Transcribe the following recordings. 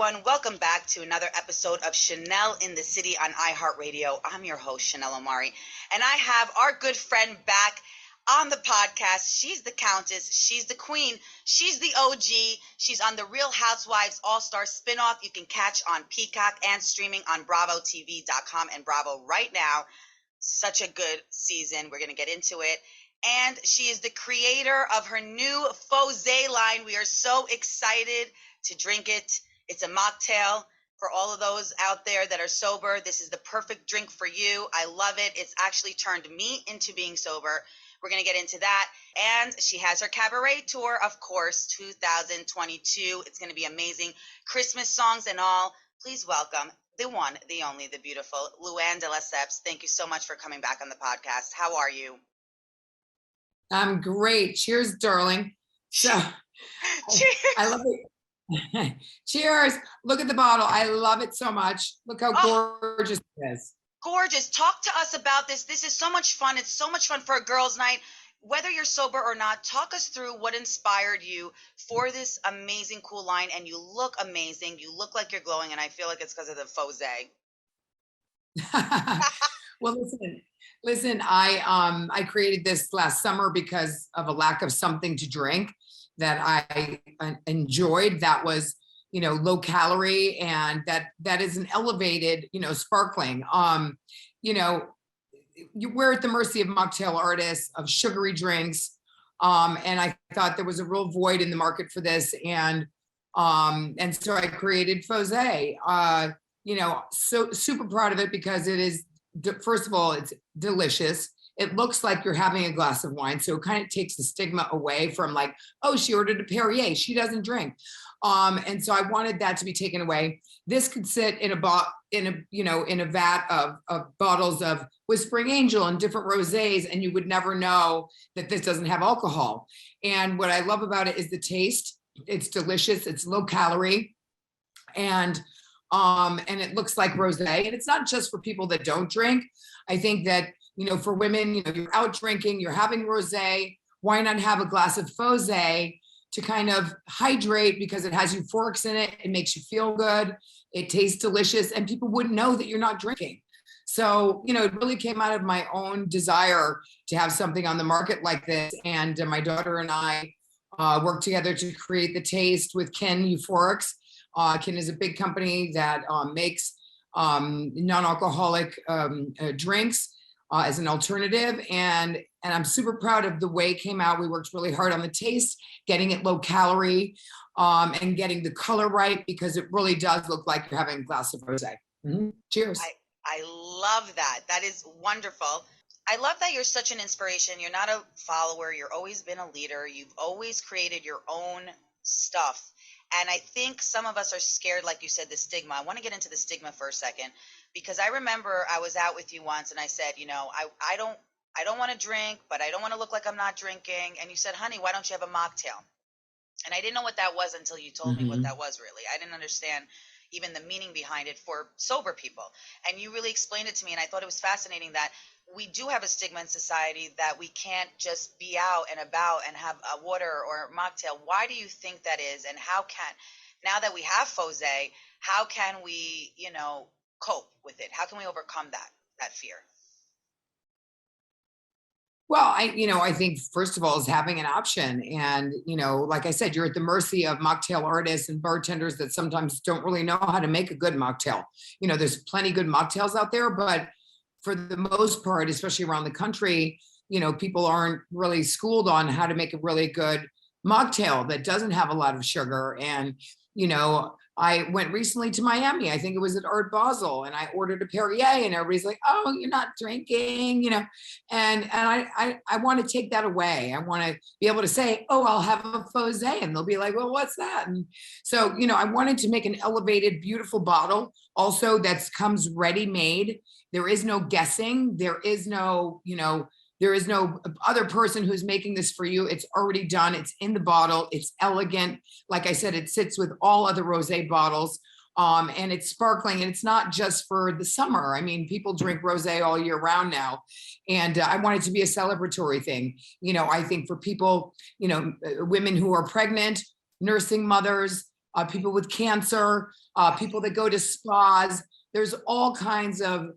everyone. Welcome back to another episode of Chanel in the City on iHeartRadio. I'm your host, Chanel Omari, and I have our good friend back on the podcast. She's the Countess. She's the Queen. She's the OG. She's on the Real Housewives All-Star spinoff. You can catch on Peacock and streaming on BravoTV.com and Bravo right now. Such a good season. We're going to get into it. And she is the creator of her new Fosé line. We are so excited to drink it. It's a mocktail for all of those out there that are sober. This is the perfect drink for you. I love it. It's actually turned me into being sober. We're going to get into that. And she has her cabaret tour, of course, 2022. It's going to be amazing. Christmas songs and all. Please welcome the one, the only, the beautiful Luann De Lesseps. Thank you so much for coming back on the podcast. How are you? I'm great. Cheers, darling. So, Cheers. I love it. Cheers. Look at the bottle. I love it so much. Look how gorgeous it is. Gorgeous. Talk to us about this. This is so much fun. It's so much fun for a girls' night. Whether you're sober or not, talk us through what inspired you for this amazing, cool line. And you look amazing. You look like you're glowing. And I feel like it's because of the Fosé. Well, listen, I created this last summer because of a lack of something to drink that I enjoyed, that was, low calorie, and that is an elevated, sparkling. We're at the mercy of mocktail artists, of sugary drinks. And I thought there was a real void in the market for this. And so I created Fosé, so super proud of it because it is, first of all, it's delicious. It looks like you're having a glass of wine. So it kind of takes the stigma away from like, oh, she ordered a Perrier, she doesn't drink. And so I wanted that to be taken away. This could sit in a vat of bottles of Whispering Angel and different rosés, and you would never know that this doesn't have alcohol. And what I love about it is the taste. It's delicious. It's low calorie. And it looks like rosé. And it's not just for people that don't drink. I think that, for women, you're out drinking, you're having rosé. Why not have a glass of Fosé to kind of hydrate, because it has euphorics in it. It makes you feel good. It tastes delicious, and people wouldn't know that you're not drinking. So, it really came out of my own desire to have something on the market like this. And my daughter and I worked together to create the taste with Kin Euphorics. Kin is a big company that makes non-alcoholic drinks as an alternative. And I'm super proud of the way it came out. We worked really hard on the taste, getting it low calorie, and getting the color right, because it really does look like you're having a glass of rosé. Mm-hmm. Cheers. I love that. That is wonderful. I love that you're such an inspiration. You're not a follower. You've always been a leader. You've always created your own stuff. And I think some of us are scared, like you said, the stigma. I want to get into the stigma for a second, because I remember I was out with you once and I said, I don't want to drink, but I don't want to look like I'm not drinking. And you said, honey, why don't you have a mocktail? And I didn't know what that was until you told me what that was really. I didn't understand even the meaning behind it for sober people. And you really explained it to me. And I thought it was fascinating that we do have a stigma in society that we can't just be out and about and have a water or a mocktail. Why do you think that is? And how can, now that we have Fosé, how can we, cope with it? How can we overcome that fear? Well, I think first of all is having an option. And, like I said, you're at the mercy of mocktail artists and bartenders that sometimes don't really know how to make a good mocktail. There's plenty good mocktails out there, but for the most part, especially around the country, people aren't really schooled on how to make a really good mocktail that doesn't have a lot of sugar. And, I went recently to Miami. I think it was at Art Basel, and I ordered a Perrier, and everybody's like, "Oh, you're not drinking," And I want to take that away. I want to be able to say, "Oh, I'll have a Fosé," and they'll be like, "Well, what's that?" And so, I wanted to make an elevated, beautiful bottle, also that comes ready-made. There is no guessing. There is no, there is no other person who's making this for you. It's already done. It's in the bottle. It's elegant. Like I said, it sits with all other rosé bottles, and it's sparkling. And it's not just for the summer. I mean, people drink rosé all year round now. And I want it to be a celebratory thing. I think for people, women who are pregnant, nursing mothers, people with cancer, people that go to spas. There's all kinds of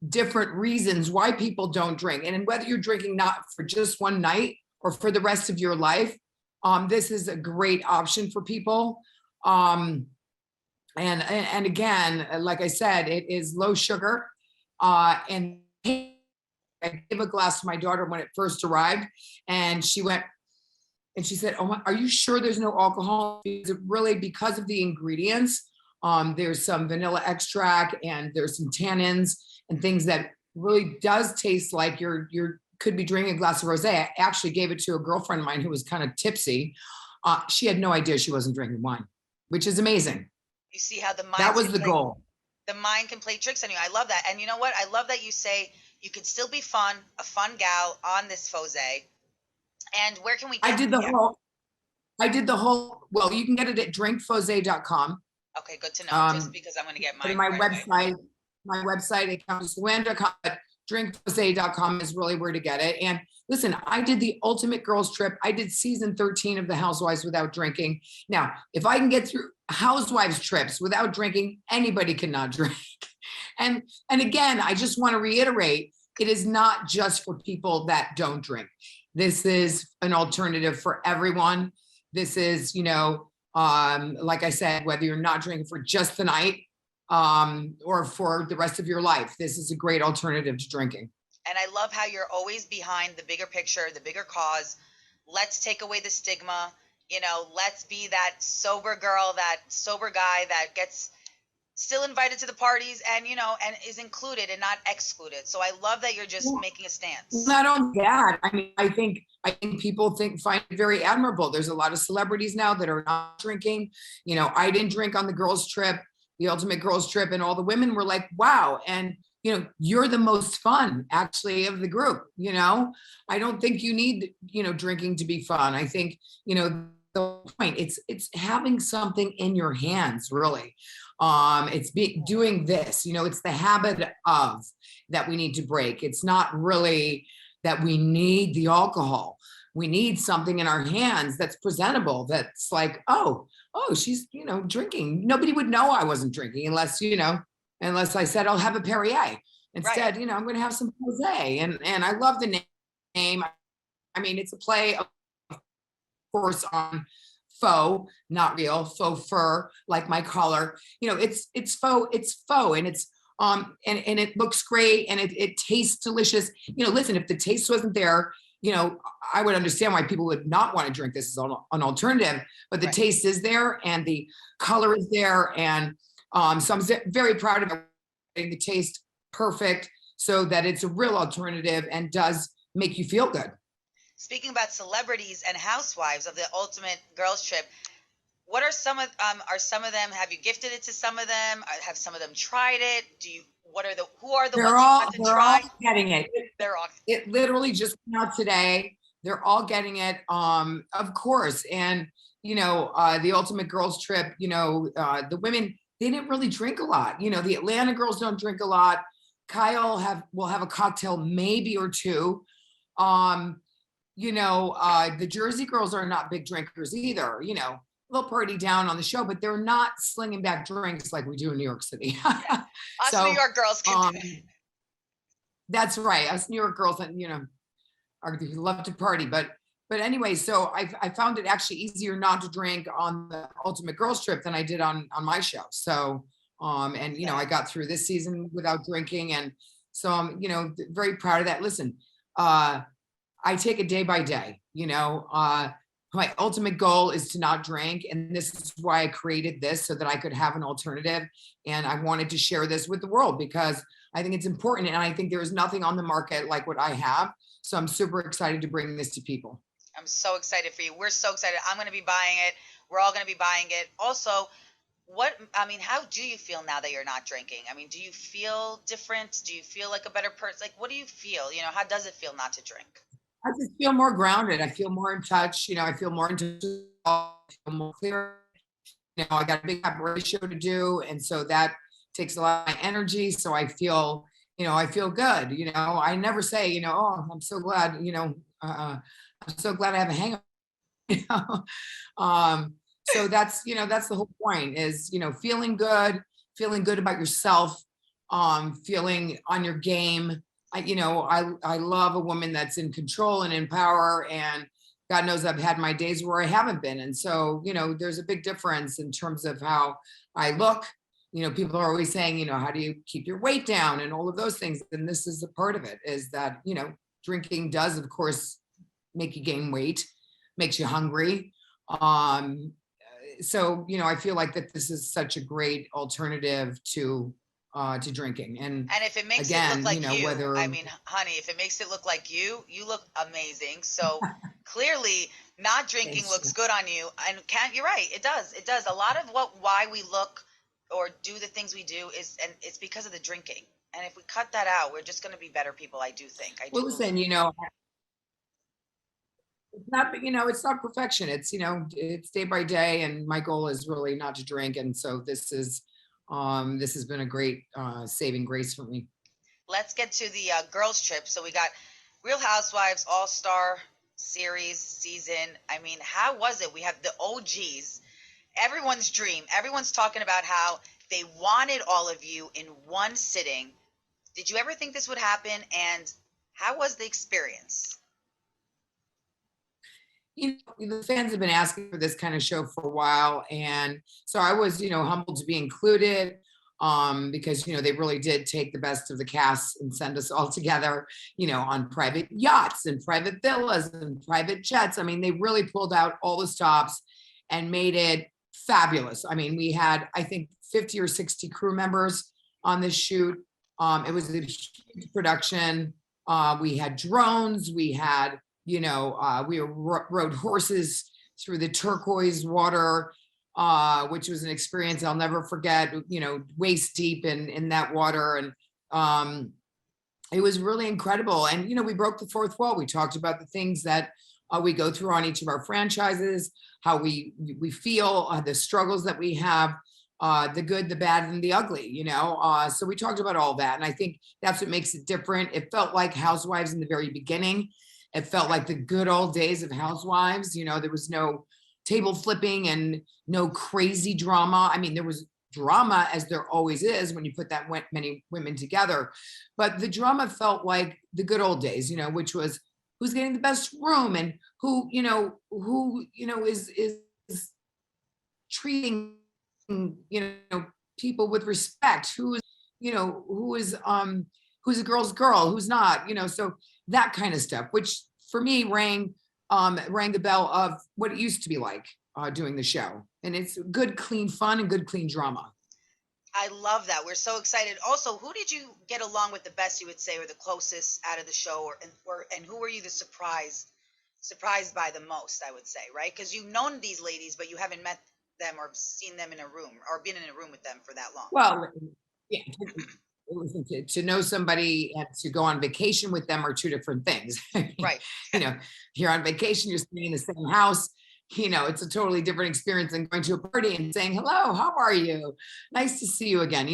different reasons why people don't drink. And whether you're drinking not for just one night or for the rest of your life, this is a great option for people. And again, like I said, it is low sugar. And I gave a glass to my daughter when it first arrived, and she went, and she said, "Oh, are you sure there's no alcohol?" Because really, because of the ingredients, there's some vanilla extract and there's some tannins and things that really does taste like you're could be drinking a glass of rosé. I actually gave it to a girlfriend of mine who was kind of tipsy. She had no idea she wasn't drinking wine, which is amazing. You see how the mind That was the goal. The mind can play tricks on you. I love that. And you know what? I love that you say you can still be fun, a fun gal on this Fosé. And where can we get I did the whole, well, you can get it at drinkfosé.com. Okay, good to know. Just because I'm going to get mine. My website, account Luann.com, but drinkfosé.com is really where to get it. And listen, I did the ultimate girls trip. I did season 13 of the Housewives without drinking. Now, if I can get through Housewives trips without drinking, anybody cannot drink. And again, I just want to reiterate, it is not just for people that don't drink. This is an alternative for everyone. This is, like I said, whether you're not drinking for just the night, or for the rest of your life, this is a great alternative to drinking. And I love how you're always behind the bigger picture, the bigger cause. Let's take away the stigma. Let's be that sober girl, that sober guy that gets still invited to the parties and, and is included and not excluded. So I love that you're just making a stance. Not only that, I mean, I think people find it very admirable. There's a lot of celebrities now that are not drinking. I didn't drink on the girls trip, the ultimate girls trip, and all the women were like, wow. And, you're the most fun actually of the group. I don't think you need, drinking to be fun. I think, the point, it's having something in your hands, really. It's doing this, it's the habit of that we need to break. It's not really that we need the alcohol. We need something in our hands that's presentable, that's like, oh, she's, drinking. Nobody would know I wasn't drinking unless I said I'll have a Perrier. Instead, right. I'm going to have some Fosé. And I love the name. I mean, it's a play, of course, on faux, not real, faux fur, like my collar. It's faux, and it's and it looks great, and it tastes delicious. Listen, if the taste wasn't there, I would understand why people would not want to drink this as an alternative, but the taste is there and the color is there. And so I'm very proud of getting the taste perfect so that it's a real alternative and does make you feel good. Speaking about celebrities and housewives of the ultimate girls trip, what are some of them? Have you gifted it to some of them? Have some of them tried it? Who are the ones you got to try? All getting it. It literally just came out today. They're all getting it. Of course. And, the ultimate girls trip, the women, they didn't really drink a lot. The Atlanta girls don't drink a lot. Kyle will have a cocktail maybe or two. The Jersey girls are not big drinkers either. They'll party down on the show, but they're not slinging back drinks like we do in New York City. Us New York girls can do it. That's right. Us New York girls, love to party. But anyway, so I found it actually easier not to drink on the ultimate girls trip than I did on my show. So, I got through this season without drinking. And so I'm, very proud of that. Listen, I take it day by day, my ultimate goal is to not drink. And this is why I created this, so that I could have an alternative. And I wanted to share this with the world because I think it's important. And I think there is nothing on the market like what I have. So I'm super excited to bring this to people. I'm so excited for you. We're so excited. I'm going to be buying it. We're all going to be buying it. Also, how do you feel now that you're not drinking? Do you feel different? Do you feel like a better person? Like, what do you feel? How does it feel not to drink? I just feel more grounded. I feel more in touch. I feel more in touch. I feel more clear. I got a big cabaret show to do. And so that takes a lot of my energy. So I feel, I feel good. I never say, oh, I'm so glad, I'm so glad I have a hangover. So that's, that's the whole point is, feeling good about yourself, feeling on your game. I love a woman that's in control and in power, and God knows I've had my days where I haven't been. And so, there's a big difference in terms of how I look. People are always saying, how do you keep your weight down and all of those things? And this is a part of it, is that, drinking does, of course, make you gain weight, makes you hungry. So, I feel like that this is such a great alternative to drinking. And if it makes again, it look like you, whether, I mean, honey, if it makes it look like you look amazing. So clearly not drinking thanks. looks good on you. And you're right. It does. A lot of why we look or do the things we do and it's because of the drinking. And if we cut that out, we're just going to be better people. I do think. Well, listen, it's not, it's not perfection. It's day by day. And my goal is really not to drink. And so this has been a great saving grace for me. Let's get to the girls trip. So we got Real Housewives All-Star Series season. I mean, how was it? We have the OGs, everyone's dream. Everyone's talking about how they wanted all of you in one sitting. Did you ever think this would happen? And how was the experience? The fans have been asking for this kind of show for a while. And so I was, humbled to be included, because, they really did take the best of the cast and send us all together, on private yachts and private villas and private jets. I mean, they really pulled out all the stops and made it fabulous. I mean, we had, I think, 50 or 60 crew members on this shoot. It was a huge production. We had drones. We had, we rode horses through the turquoise water, which was an experience I'll never forget, waist deep in that water. And it was really incredible. And, we broke the fourth wall. We talked about the things that we go through on each of our franchises, how we feel, the struggles that we have, the good, the bad, and the ugly, so we talked about all that. And I think that's what makes it different. It felt like Housewives in the very beginning. It felt like the good old days of Housewives. There was no table flipping and no crazy drama. I mean, there was drama, as there always is when you put that many women together, but the drama felt like the good old days, which was who's getting the best room and who is treating, people with respect, who's a girl's girl, who's not, so that kind of stuff, which for me rang the bell of what it used to be like doing the show. And it's good, clean fun and good, clean drama. I love that. We're so excited. Also, who did you get along with the best, you would say, or the closest out of the show, and who were you surprised by the most, I would say, right? Because you've known these ladies, but you haven't met them or seen them in a room or been in a room with them for that long. Well, yeah. To know somebody and to go on vacation with them are two different things. Right. You're on vacation, you're staying in the same house. It's a totally different experience than going to a party and saying, hello, how are you? Nice to see you again.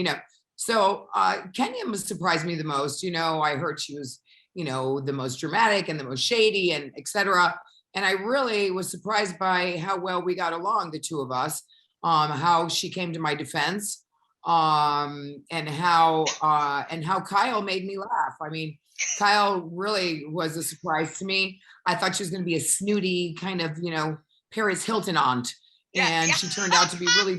So Kenya must surprise me the most. I heard she was, the most dramatic and the most shady and etc. And I really was surprised by how well we got along, the two of us, how she came to my defense. And how Kyle made me laugh. I mean, Kyle really was a surprise to me. I thought she was going to be a snooty kind of, Paris Hilton aunt, and she turned out to be really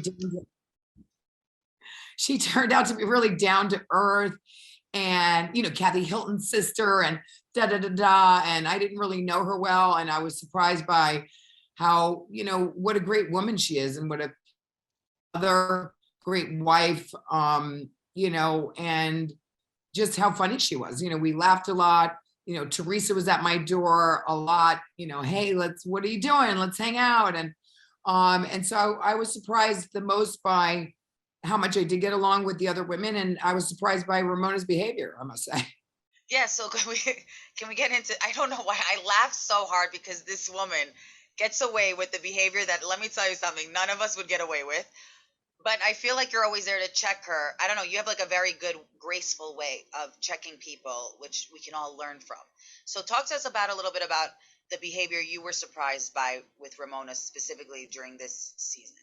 down to earth, and Kathy Hilton's sister, and and I didn't really know her well, and I was surprised by how what a great woman she is, and what a other great wife, and just how funny she was. We laughed a lot. Teresa was at my door a lot, hey, what are you doing? Let's hang out. And so I was surprised the most by how much I did get along with the other women. And I was surprised by Ramona's behavior, I must say. Yeah. So can we get into, I don't know why I laughed so hard, because this woman gets away with the behavior that, let me tell you something, none of us would get away with. But I feel like you're always there to check her. I don't know. You have like a very good, graceful way of checking people, which we can all learn from. So talk to us about a little bit about the behavior you were surprised by with Ramona specifically during this season?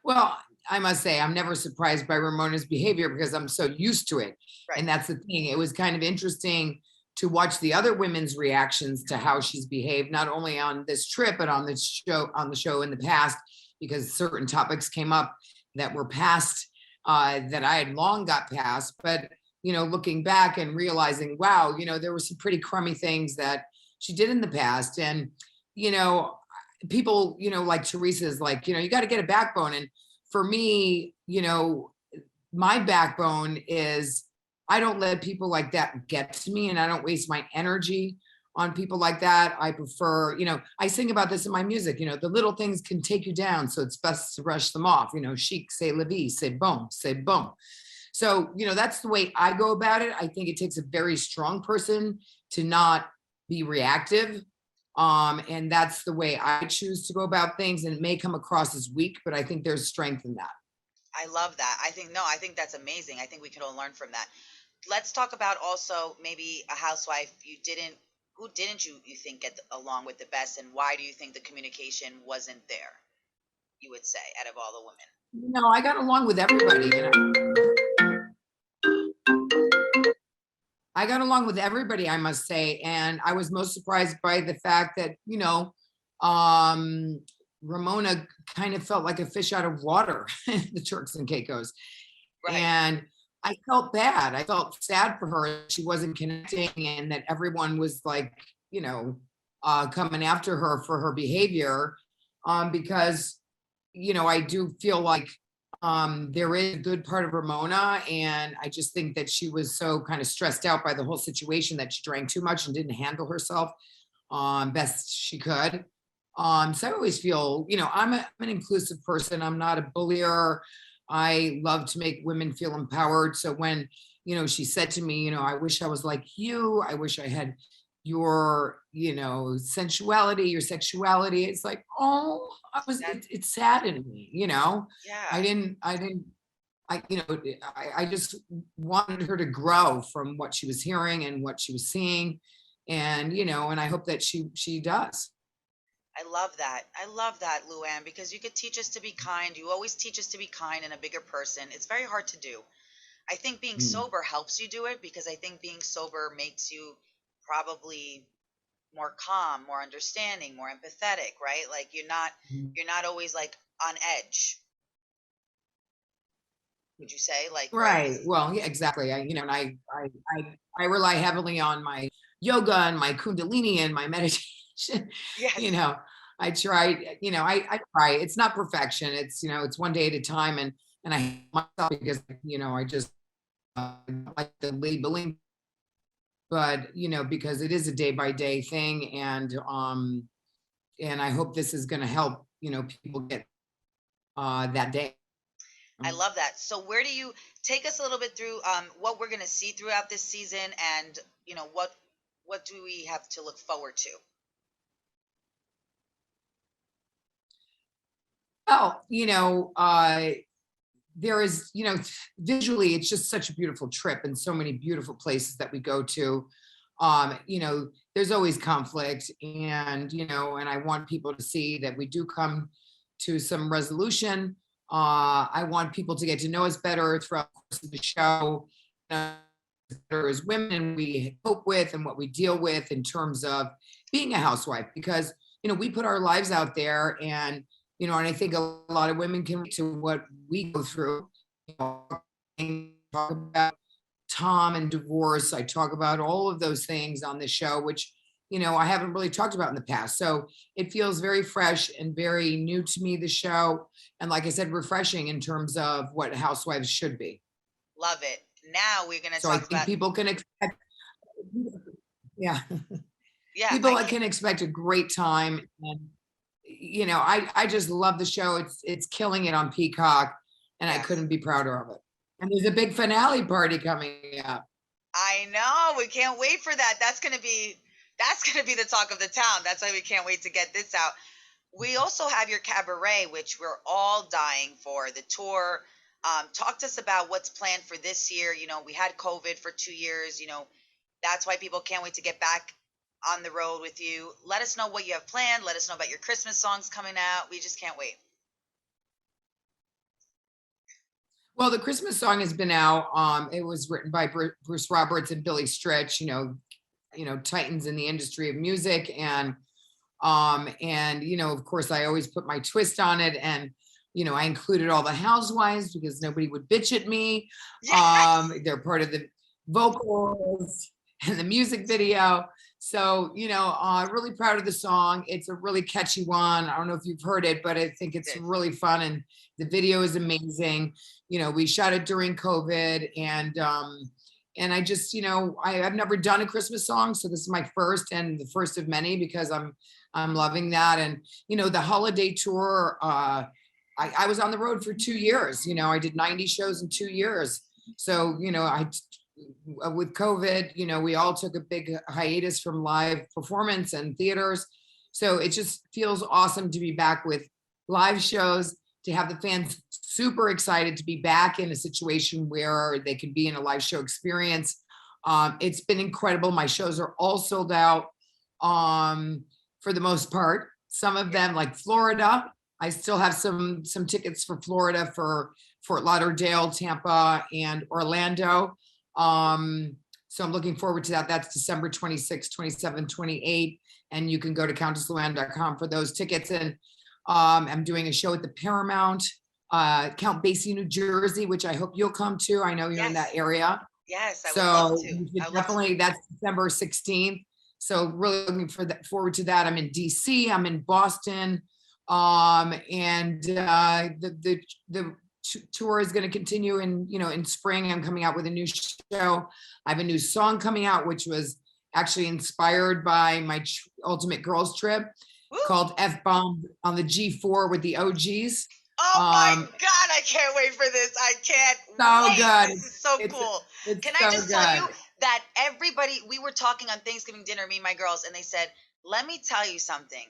Well, I must say, I'm never surprised by Ramona's behavior because I'm so used to it. Right. And that's the thing. It was kind of interesting to watch the other women's reactions to how she's behaved, not only on this trip, but on the show in the past, because certain topics came up that were past, that I had long got past. But, looking back and realizing, wow, there were some pretty crummy things that she did in the past. And, people, like Teresa's like, you got to get a backbone. And for me, my backbone is I don't let people like that get to me, and I don't waste my energy on people like that. I prefer, I sing about this in my music, the little things can take you down. So it's best to brush them off, chic, say la vie, say boom, say boom. So, that's the way I go about it. I think it takes a very strong person to not be reactive. And that's the way I choose to go about things. And it may come across as weak, but I think there's strength in that. I love that. I think that's amazing. I think we can all learn from that. Let's talk about also maybe a housewife who didn't you think get along with the best, and why do you think the communication wasn't there? You would say out of all the women. No, I got along with everybody. I got along with everybody, I must say. And I was most surprised by the fact that, Ramona kind of felt like a fish out of water, the Turks and Caicos. Right. And I felt bad. I felt sad for her. She wasn't connecting, and that everyone was like, coming after her for her behavior. Because, I do feel like there is a good part of Ramona, and I just think that she was so kind of stressed out by the whole situation that she drank too much and didn't handle herself best she could. So I always feel, I'm an inclusive person. I'm not a bullier. I love to make women feel empowered. So when, she said to me, I wish I was like you. I wish I had your, sensuality, your sexuality. It's like, oh, it saddened me, Yeah. I just wanted her to grow from what she was hearing and what she was seeing. And, and I hope that she does. I love that, Luann, because you could teach us to be kind. You always teach us to be kind and a bigger person. It's very hard to do. I think being sober helps you do it, because I think being sober makes you probably more calm, more understanding, more empathetic, right? Like you're not always like on edge. Would you say, like, right? Well, yeah, exactly. And I rely heavily on my yoga and my Kundalini and my meditation. Yes. I try, I try. It's not perfection. It's, it's one day at a time. And I myself, because, I just like the labeling, but, because it is a day by day thing. And I hope this is going to help, people get that day. I love that. So where do you take us a little bit through what we're going to see throughout this season, and, what do we have to look forward to? Well, there is, visually, it's just such a beautiful trip, and so many beautiful places that we go to. There's always conflict, and, and I want people to see that we do come to some resolution. I want people to get to know us better throughout the course of the show, better as women we cope with and what we deal with in terms of being a housewife, because, we put our lives out there, and, and I think a lot of women can relate to what we go through. Talk about Tom and divorce. I talk about all of those things on the show, which, I haven't really talked about in the past. So it feels very fresh and very new to me, the show. And like I said, refreshing in terms of what housewives should be. Love it. Now we're going to talk about. So I think people can expect, yeah. People can expect a great time. And, I just love the show. It's killing it on Peacock, and I couldn't be prouder of it. And there's a big finale party coming up. I know. We can't wait for that. That's going to be the talk of the town. That's why we can't wait to get this out. We also have your cabaret, which we're all dying for, the tour. Talk to us about what's planned for this year. We had COVID for 2 years. That's why people can't wait to get back on the road with you. Let us know what you have planned. Let us know about your Christmas songs coming out. We just can't wait. Well, the Christmas song has been out. It was written by Bruce Roberts and Billy Stritch, titans in the industry of music. And of course, I always put my twist on it. And, I included all the housewives because nobody would bitch at me. Yes. They're part of the vocals and the music video. So, really proud of the song. It's a really catchy one. I don't know if you've heard it, but I think it's really fun. And the video is amazing. We shot it during COVID, and I just, I've never done a Christmas song. So this is my first, and the first of many, because I'm loving that. And, the holiday tour, I was on the road for 2 years. I did 90 shows in 2 years. So, with COVID, we all took a big hiatus from live performance and theaters. So it just feels awesome to be back with live shows, to have the fans super excited to be back in a situation where they can be in a live show experience. It's been incredible. My shows are all sold out for the most part. Some of them, like Florida, I still have some tickets for Florida, for Fort Lauderdale, Tampa, and Orlando. So I'm looking forward to that. That's December 26, 27, 28. And you can go to CountessLuann.com for those tickets. And I'm doing a show at the Paramount, Count Basie, New Jersey, which I hope you'll come to. I know you're in that area. Yes, I would love to. Definitely, that's December 16th. So really looking forward to that. I'm in DC, I'm in Boston. And the tour is going to continue in spring. I'm coming out with a new show. I have a new song coming out, which was actually inspired by my ultimate girls trip. Woo. Called F-Bomb on the G4 with the OGs. Oh my God, I can't wait for this. I can't wait. Good. This is so cool. Can I just tell you that everybody, we were talking on Thanksgiving dinner, me and my girls, and they said, let me tell you something.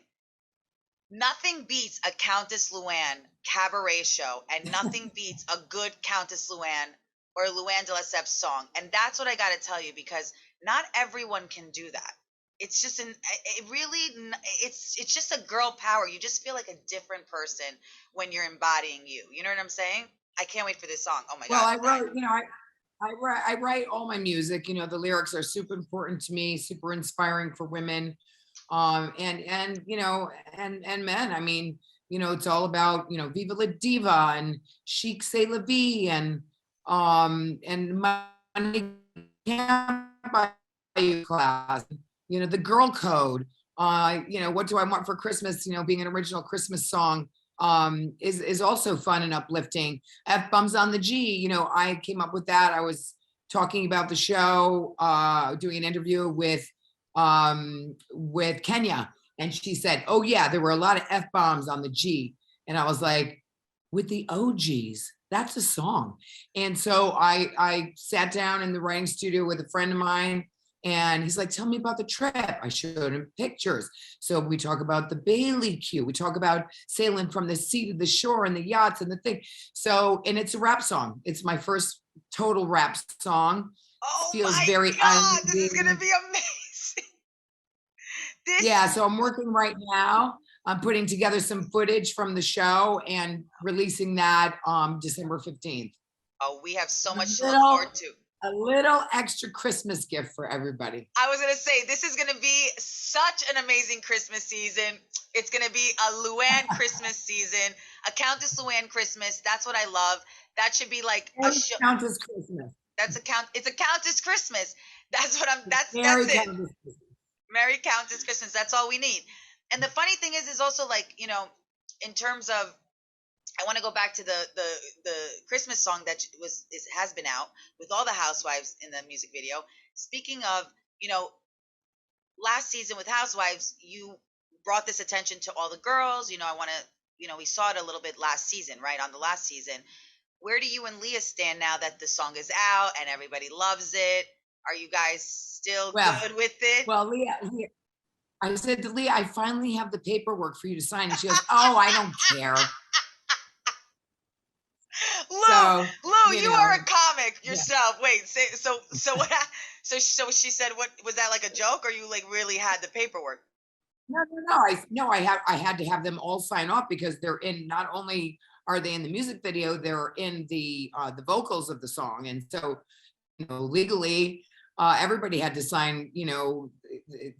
Nothing beats a Countess Luann cabaret show, and nothing beats a good Countess Luann or Luann De Lesseps song. And that's what I got to tell you, because not everyone can do that. It's just it's just a girl power. You just feel like a different person when you're embodying you. You know what I'm saying? I can't wait for this song. Oh my God. Well, I write all my music. The lyrics are super important to me, super inspiring for women. And men. I mean, it's all about, Viva la Diva and Chic C'est la Vie and Money Can't Buy You Class, the girl code, what do I want for Christmas, being an original Christmas song, is also fun and uplifting. F-Bombs on the G, I came up with that. I was talking about the show, doing an interview with Kenya, and she said, oh yeah, there were a lot of F-bombs on the G. And I was like, with the OGs, that's a song. And so I sat down in the writing studio with a friend of mine, and he's like, tell me about the trip. I showed him pictures. So we talk about the Bailey queue. We talk about sailing from the sea to the shore and the yachts and the thing. So, and it's a rap song. It's my first total rap song. Oh, feels my very God, this is going to be amazing. Yeah, so I'm working right now. I'm putting together some footage from the show and releasing that December 15th. Oh, we have so much to look forward to. A little extra Christmas gift for everybody. I was going to say, this is going to be such an amazing Christmas season. It's going to be a Luann Christmas season, a Countess Luann Christmas. That's what I love. That should be like a show. Countess Christmas. It's a Countess Christmas. That's what that's it. Countess Christmas. Merry Countess Christmas. That's all we need. And the funny thing is also like, in terms of, I want to go back to the Christmas song that has been out with all the housewives in the music video. Speaking of, last season with Housewives, you brought this attention to all the girls. I want to, we saw it a little bit last season, right? On the last season. Where do you and Leah stand now that the song is out and everybody loves it? Are you guys still good with it? Well, Leah, I said to Leah, I finally have the paperwork for you to sign. And she goes, oh, I don't care. Lou, you are a comic yourself. Yeah. Wait, so what? So she said, what was that, like a joke, or you like really had the paperwork? No. I had to have them all sign off because they're in. Not only are they in the music video, they're in the vocals of the song, and so legally, everybody had to sign.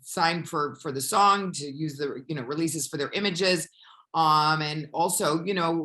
Sign for the song to use the releases for their images, and also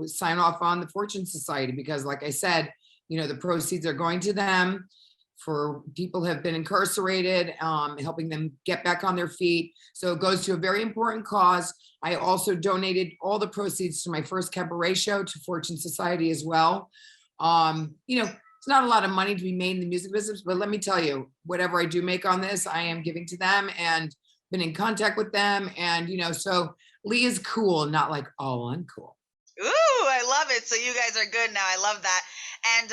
sign off on the Fortune Society because, like I said, the proceeds are going to them for people who have been incarcerated, helping them get back on their feet. So it goes to a very important cause. I also donated all the proceeds to my first cabaret show to Fortune Society as well. It's not a lot of money to be made in the music business, but let me tell you, whatever I do make on this, I am giving to them and been in contact with them. And, so Lee is cool, not like, oh, I'm cool. Ooh, I love it. So you guys are good now. I love that. And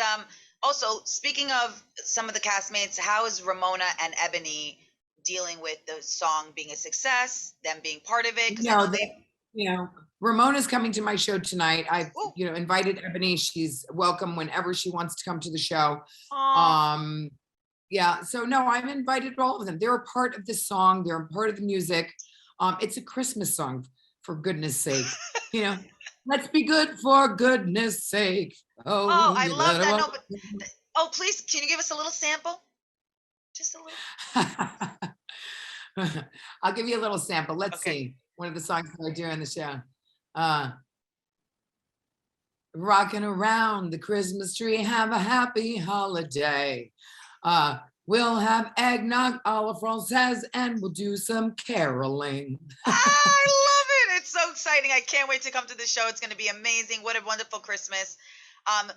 also, speaking of some of the castmates, how is Ramona and Ebony dealing with the song being a success, them being part of it? Because I know they. Ramona's coming to my show tonight. I've Ooh. Invited Ebony. She's welcome whenever she wants to come to the show. Aww. Yeah, so no, I've invited all of them. They're a part of the song. They're a part of the music. It's a Christmas song, for goodness sake. Let's be good for goodness sake. Oh, I love that. No, but please, can you give us a little sample? Just a little. I'll give you a little sample. Let's see. One of the songs that I do on the show. Rocking around the Christmas tree, have a happy holiday. We'll have eggnog a la Française and we'll do some caroling. I love it. It's so exciting. I can't wait to come to the show. It's going to be amazing. What a wonderful Christmas. A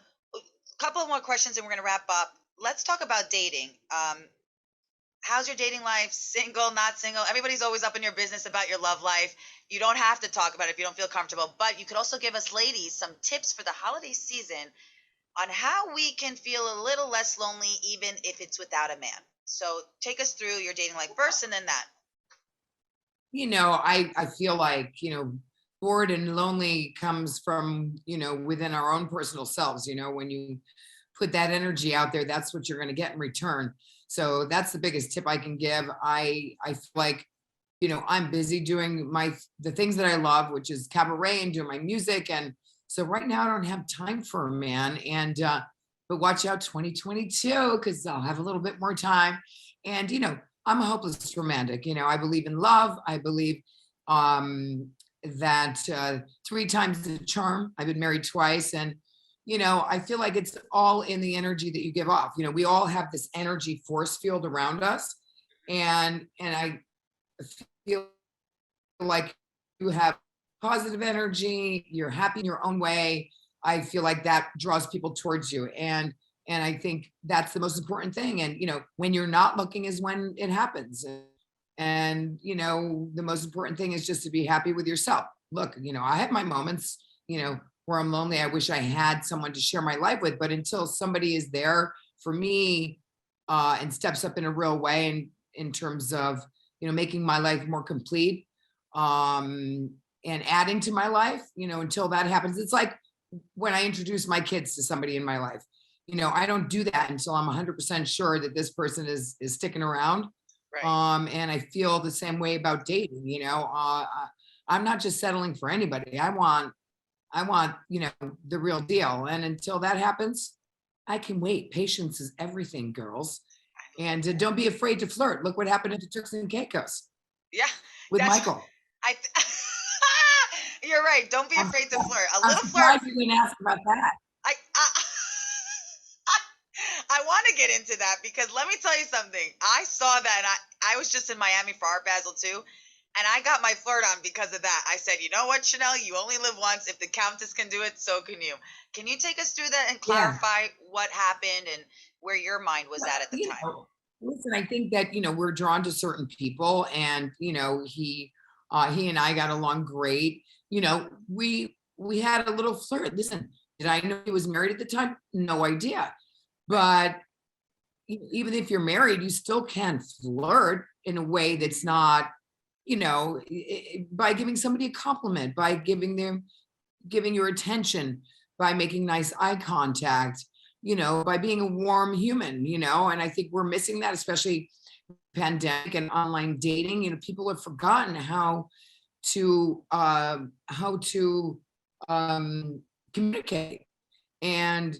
couple more questions and we're going to wrap up. Let's talk about dating. How's your dating life? Single, not single? Everybody's always up in your business about your love life. You don't have to talk about it if you don't feel comfortable, but you could also give us ladies some tips for the holiday season on how we can feel a little less lonely, even if it's without a man. So take us through your dating life first and then that. I feel like, bored and lonely comes from, within our own personal selves. When you put that energy out there, that's what you're going to get in return. So that's the biggest tip I can give. I feel like, I'm busy doing the things that I love, which is cabaret and doing my music. And so right now I don't have time for a man. And, but watch out 2022, because I'll have a little bit more time. And, I'm a hopeless romantic. I believe in love. I believe that 3 times the charm. I've been married twice. And, I feel like it's all in the energy that you give off. We all have this energy force field around us. And I feel like you have positive energy, you're happy in your own way. I feel like that draws people towards you. And I think that's the most important thing. And, when you're not looking is when it happens. And, the most important thing is just to be happy with yourself. Look, I have my moments, where I'm lonely. I wish I had someone to share my life with, but until somebody is there for me and steps up in a real way and in terms of, making my life more complete and adding to my life, until that happens. It's like when I introduce my kids to somebody in my life, I don't do that until I'm 100% sure that this person is sticking around. Right. And I feel the same way about dating. I'm not just settling for anybody. I want, the real deal. And until that happens, I can wait. Patience is everything, girls. And don't be afraid to flirt. Look what happened at the Turks and Caicos. Yeah. With Michael. You're right. Don't be afraid to flirt. A little flirt. You didn't ask about that. I want to get into that because let me tell you something. I saw that and I was just in Miami for Art Basel too. And I got my flirt on because of that. I said, you know what, Chanel, you only live once. If the Countess can do it, so can you. Can you take us through that and clarify what happened and where your mind was at the time? Listen, I think that, we're drawn to certain people and, he and I got along great. We had a little flirt. Listen, did I know he was married at the time? No idea. But even if you're married, you still can flirt in a way that's not, by giving somebody a compliment, by giving your attention, by making nice eye contact, by being a warm human, and I think we're missing that, especially pandemic and online dating. People have forgotten how to communicate. And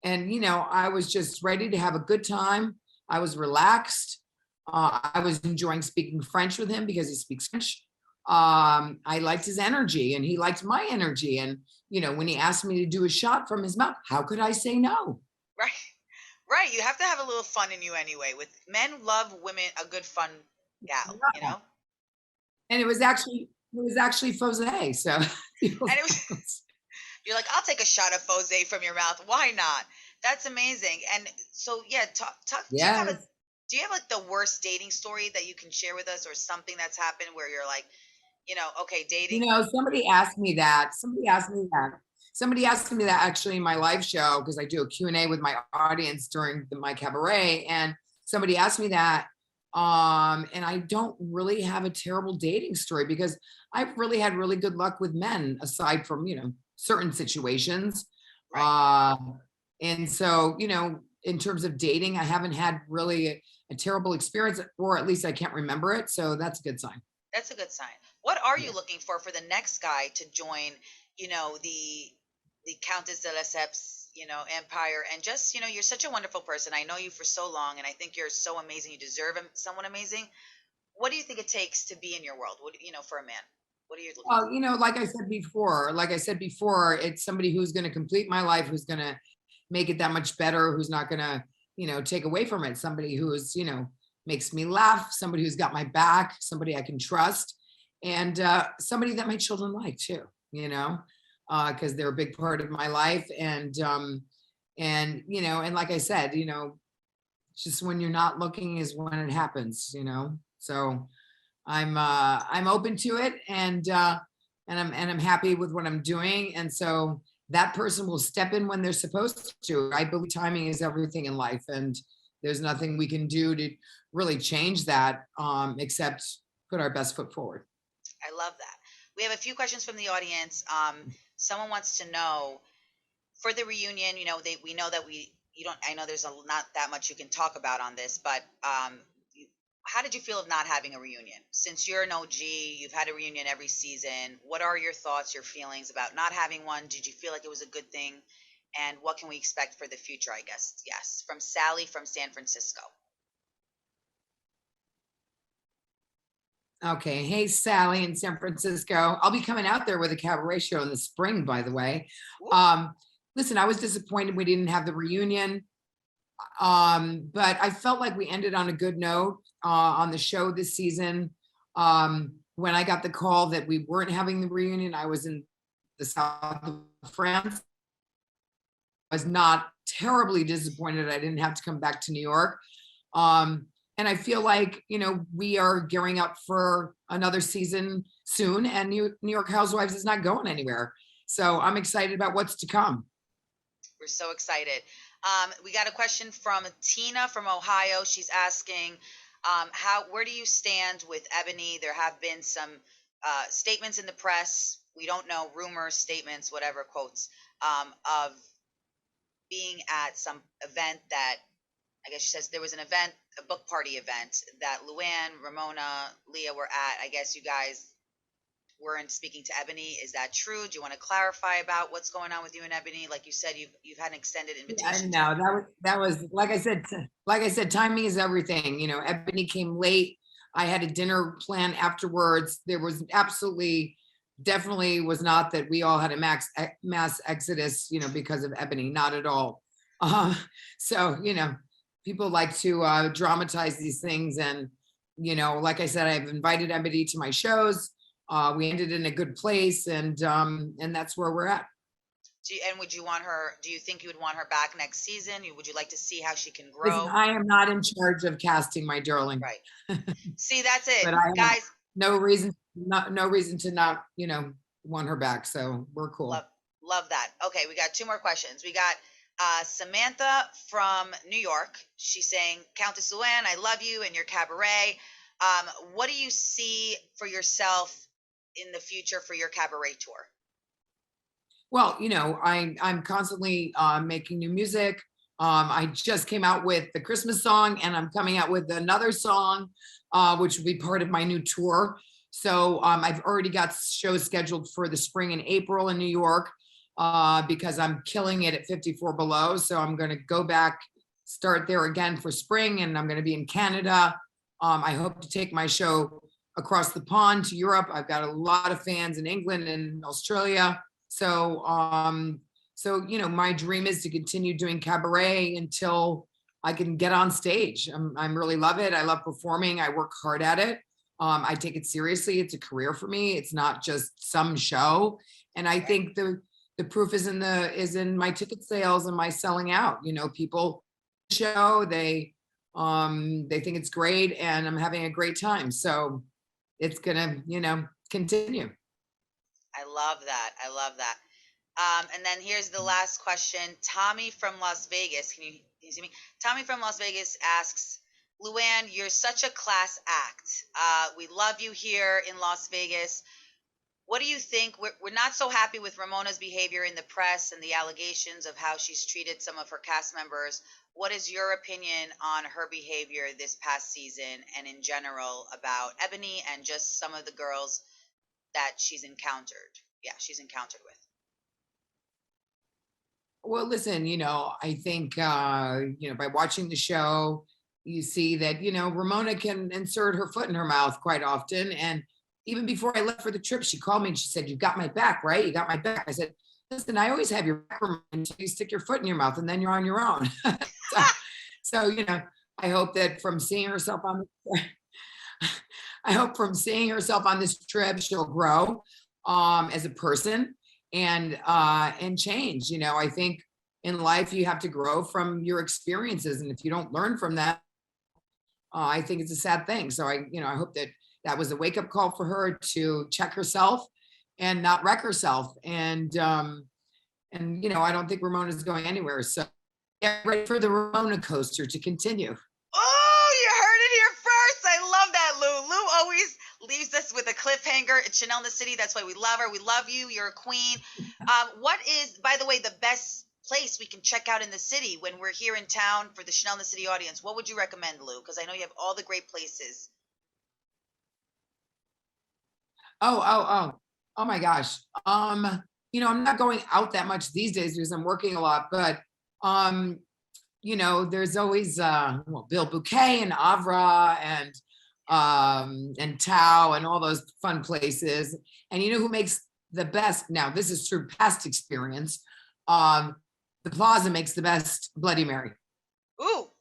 I was just ready to have a good time. I was relaxed. I was enjoying speaking French with him because he speaks French. I liked his energy and he liked my energy. And, when he asked me to do a shot from his mouth, how could I say no? Right. Right. You have to have a little fun in you anyway. With men love women, a good fun gal, you Yeah. know? And it was actually Fose. So And it was, you're like, I'll take a shot of Fose from your mouth. Why not? That's amazing. And so, yeah, talk, yes. do you have like the worst dating story that you can share with us, or something that's happened where you're like, okay, dating? Somebody asked me that. Somebody asked me that actually in my live show, because I do a Q&A with my audience during my cabaret. And somebody asked me that. And I don't really have a terrible dating story because I've really had really good luck with men aside from, certain situations. Right. And so, in terms of dating, I haven't had really a terrible experience, or at least I can't remember it. So that's a good sign. That's a good sign. What are Yeah. you looking for the next guy to join, the Countess de Lesseps, empire? And just, you're such a wonderful person. I know you for so long, and I think you're so amazing. You deserve someone amazing. What do you think it takes to be in your world? What, for a man? What are you looking Well, like I said before, it's somebody who's going to complete my life, who's going to make it that much better, who's not going to, take away from it. Somebody who's, makes me laugh, somebody who's got my back, somebody I can trust, and somebody that my children like too, because they're a big part of my life. And like I said, just when you're not looking is when it happens. So I'm open to it, and I'm happy with what I'm doing. And so that person will step in when they're supposed to. I believe timing is everything in life, and there's nothing we can do to really change that, except put our best foot forward. I love that. We have a few questions from the audience. Someone wants to know, for the reunion, we know that you don't. I know there's not that much you can talk about on this, but how did you feel of not having a reunion? Since you're an OG, you've had a reunion every season. What are your thoughts, your feelings about not having one? Did you feel like it was a good thing? And what can we expect for the future, I guess? Yes, from Sally from San Francisco. Okay. Hey, Sally in San Francisco. I'll be coming out there with a cabaret show in the spring, by the way. Ooh. Listen, I was disappointed we didn't have the reunion. But I felt like we ended on a good note on the show this season. When I got the call that we weren't having the reunion, I was in the south of France. I was not terribly disappointed I didn't have to come back to New York. And I feel like, we are gearing up for another season soon, and New York Housewives is not going anywhere. So I'm excited about what's to come. We're so excited. We got a question from Tina from Ohio. She's asking, where do you stand with Ebony? There have been some statements in the press. We don't know, rumors, statements, whatever, quotes, of being at some event that, I guess she says there was an event, a book party event that Luann, Ramona, Leah were at. I guess you guys weren't speaking to Ebony. Is that true? Do you want to clarify about what's going on with you and Ebony? Like you said, you've had an extended invitation. No, that was like I said, timing is everything. Ebony came late. I had a dinner plan afterwards. There was definitely was not that we all had a mass exodus, because of Ebony, not at all. So, people like to dramatize these things. And, like I said, I've invited Ebony to my shows. We ended in a good place, and that's where we're at. Would you want her? Do you think you would want her back next season? Would you like to see how she can Listen, grow? I am not in charge of casting, my darling. Right. See, that's it, But I have guys. no reason to not, want her back. So we're cool. Love that. Okay, we got two more questions. We got Samantha from New York. She's saying, Countess Luann, I love you and your cabaret. What do you see for yourself in the future for your cabaret tour? Well, I'm constantly making new music. I just came out with the Christmas song, and I'm coming out with another song, which will be part of my new tour. So I've already got shows scheduled for the spring and April in New York, because I'm killing it at 54 Below. So I'm going to go back, start there again for spring, and I'm going to be in Canada. I hope to take my show across the pond to Europe. I've got a lot of fans in England and Australia. So, my dream is to continue doing cabaret until I can get on stage. I really love it. I love performing. I work hard at it. I take it seriously. It's a career for me. It's not just some show. And I think the proof is in my ticket sales and my selling out. People show, they think it's great, and I'm having a great time. So it's gonna, continue. I love that. I love that. And then here's the last question. Tommy from Las Vegas. Can you see me? Tommy from Las Vegas asks, Luann, you're such a class act. We love you here in Las Vegas. What do you think? We're not so happy with Ramona's behavior in the press and the allegations of how she's treated some of her cast members. What is your opinion on her behavior this past season and in general about Ebony and just some of the girls that she's encountered? Yeah, she's encountered with. Well, listen, I think, by watching the show, you see that, Ramona can insert her foot in her mouth quite often. And even before I left for the trip, she called me and she said, "You got my back, right? You got my back." I said, "Listen, I always have your back until you stick your foot in your mouth, and then you're on your own." so, I hope that from seeing herself on this trip, she'll grow as a person and change. I think in life you have to grow from your experiences, and if you don't learn from that, I think it's a sad thing. So I hope that was a wake-up call for her to check herself and not wreck herself. And I don't think Ramona's going anywhere. So get ready for the Ramona coaster to continue. Oh, you heard it here first. I love that, Lou. Lou always leaves us with a cliffhanger. It's Chanel in the City. That's why we love her. We love you. You're a queen. What is, by the way, the best place we can check out in the city when we're here in town for the Chanel in the City audience? What would you recommend, Lou? Because I know you have all the great places. Oh my gosh. I'm not going out that much these days because I'm working a lot, but there's always Bill Bouquet and Avra and Tao and all those fun places. And who makes the best? Now, this is through past experience. The Plaza makes the best Bloody Mary. Ooh,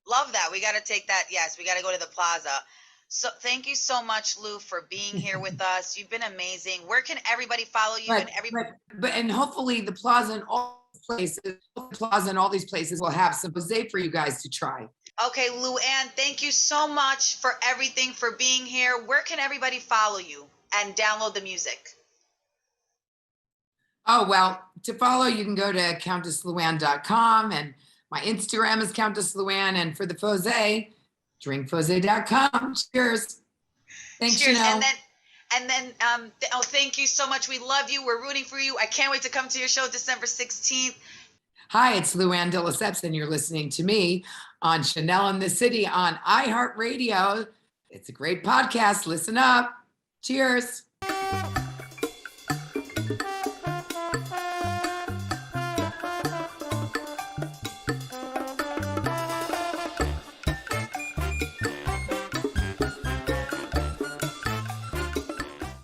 love that. We got to take that. Yes, we got to go to the Plaza. So thank you so much, Lou, for being here with us. You've been amazing. Where can everybody follow you? And hopefully the Plaza and all these places will have some Jose for you guys to try. Okay, Luann, thank you so much for everything, for being here. Where can everybody follow you and download the music? Oh, well, to follow, you can go to CountessLuann.com, and my Instagram is Countess Luann, and for the Fose, drinkfose.com. Cheers. Thanks, Cheers. Chanel. And then, thank you so much. We love you. We're rooting for you. I can't wait to come to your show December 16th. Hi, it's Luann De Lesseps, and you're listening to me on Chanel in the City on iHeartRadio. It's a great podcast. Listen up. Cheers.